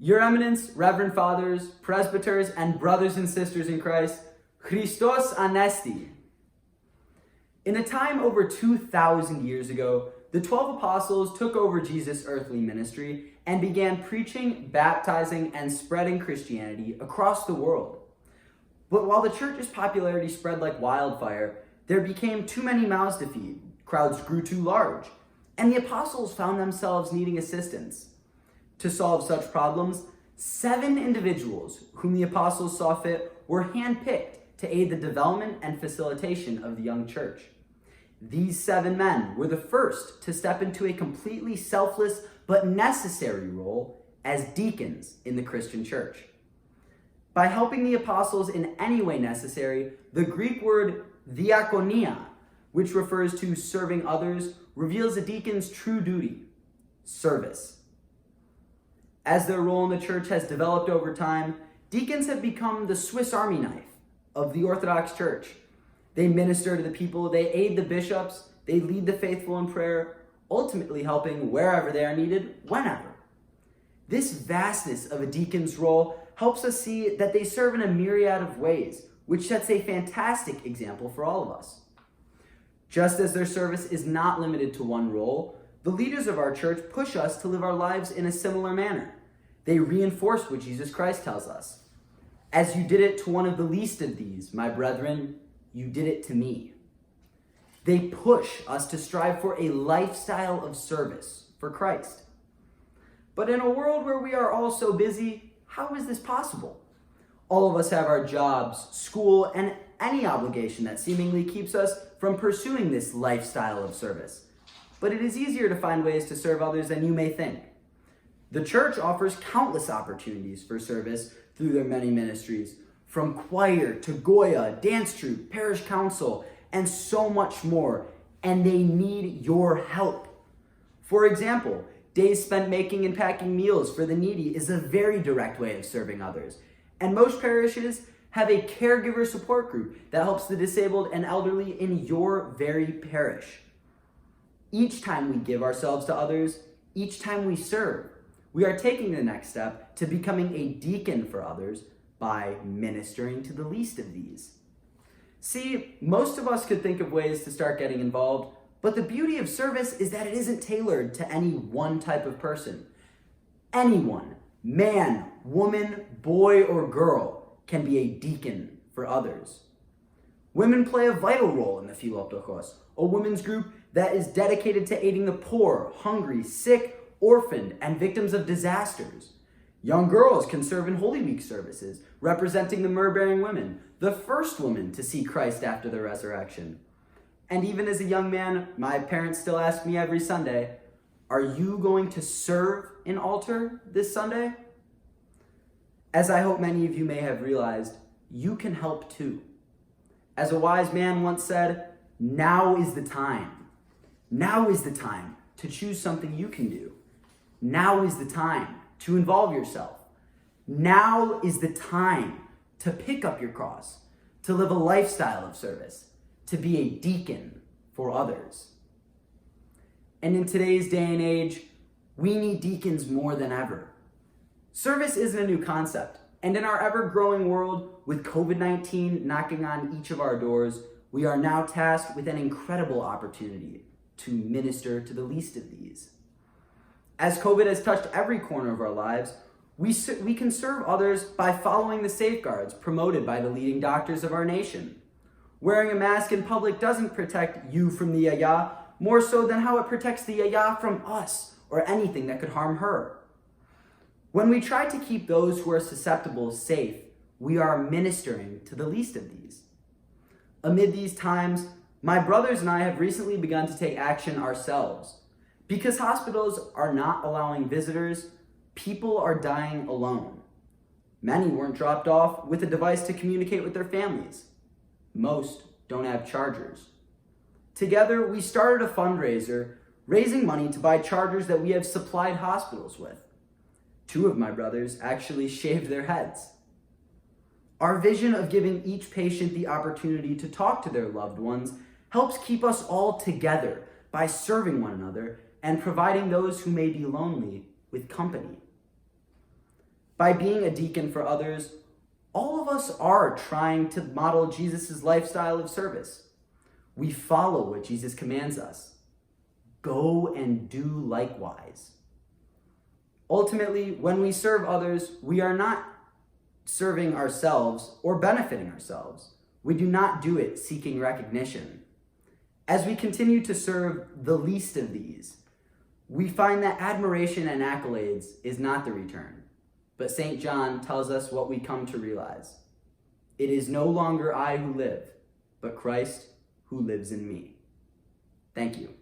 Your Eminence, Reverend Fathers, Presbyters, and brothers and sisters in Christ, Christos Anesti. In a time over 2,000 years ago, the 12 apostles took over Jesus' earthly ministry and began preaching, baptizing, and spreading Christianity across the world. But while the church's popularity spread like wildfire, there became too many mouths to feed, crowds grew too large, and the apostles found themselves needing assistance. To solve such problems, 7 individuals whom the apostles saw fit were handpicked to aid the development and facilitation of the young church. These 7 men were the first to step into a completely selfless but necessary role as deacons in the Christian church. By helping the apostles in any way necessary, the Greek word diakonia, which refers to serving others, reveals a deacon's true duty: service. As their role in the church has developed over time, deacons have become the Swiss Army knife of the Orthodox Church. They minister to the people, they aid the bishops, they lead the faithful in prayer, ultimately helping wherever they are needed, whenever. This vastness of a deacon's role helps us see that they serve in a myriad of ways, which sets a fantastic example for all of us. Just as their service is not limited to one role, the leaders of our church push us to live our lives in a similar manner. They reinforce what Jesus Christ tells us. As you did it to one of the least of these, my brethren, you did it to me. They push us to strive for a lifestyle of service for Christ. But in a world where we are all so busy, how is this possible? All of us have our jobs, school, and any obligation that seemingly keeps us from pursuing this lifestyle of service. But it is easier to find ways to serve others than you may think. The church offers countless opportunities for service through their many ministries, from choir to Goya, dance troupe, parish council, and so much more, and they need your help. For example, days spent making and packing meals for the needy is a very direct way of serving others, and most parishes have a caregiver support group that helps the disabled and elderly in your very parish. Each time we give ourselves to others, each time we serve, we are taking the next step to becoming a deacon for others by ministering to the least of these. See, most of us could think of ways to start getting involved, but the beauty of service is that it isn't tailored to any one type of person. Anyone, man, woman, boy, or girl, can be a deacon for others. Women play a vital role in the Philoptochos, a women's group that is dedicated to aiding the poor, hungry, sick, orphaned, and victims of disasters. Young girls can serve in Holy Week services, representing the myrrh-bearing women, the first woman to see Christ after the resurrection. And even as a young man, my parents still ask me every Sunday, "Are you going to serve in altar this Sunday?" As I hope many of you may have realized, you can help too. As a wise man once said, now is the time. Now is the time to choose something you can do. Now is the time to involve yourself. Now is the time to pick up your cross, to live a lifestyle of service, to be a deacon for others. And in today's day and age, we need deacons more than ever. Service isn't a new concept, and in our ever-growing world, with COVID-19 knocking on each of our doors, we are now tasked with an incredible opportunity to minister to the least of these. As COVID has touched every corner of our lives, we can serve others by following the safeguards promoted by the leading doctors of our nation. Wearing a mask in public doesn't protect you from the yaya, more so than how it protects the yaya from us or anything that could harm her. When we try to keep those who are susceptible safe, we are ministering to the least of these. Amid these times, my brothers and I have recently begun to take action ourselves. Because hospitals are not allowing visitors, people are dying alone. Many weren't dropped off with a device to communicate with their families. Most don't have chargers. Together, we started a fundraiser, raising money to buy chargers that we have supplied hospitals with. 2 of my brothers actually shaved their heads. Our vision of giving each patient the opportunity to talk to their loved ones helps keep us all together by serving one another and providing those who may be lonely with company. By being a deacon for others, all of us are trying to model Jesus' lifestyle of service. We follow what Jesus commands us. Go and do likewise. Ultimately, when we serve others, we are not serving ourselves or benefiting ourselves. We do not do it seeking recognition. As we continue to serve the least of these, we find that admiration and accolades is not the return. But St. John tells us what we come to realize. It is no longer I who live, but Christ who lives in me. Thank you.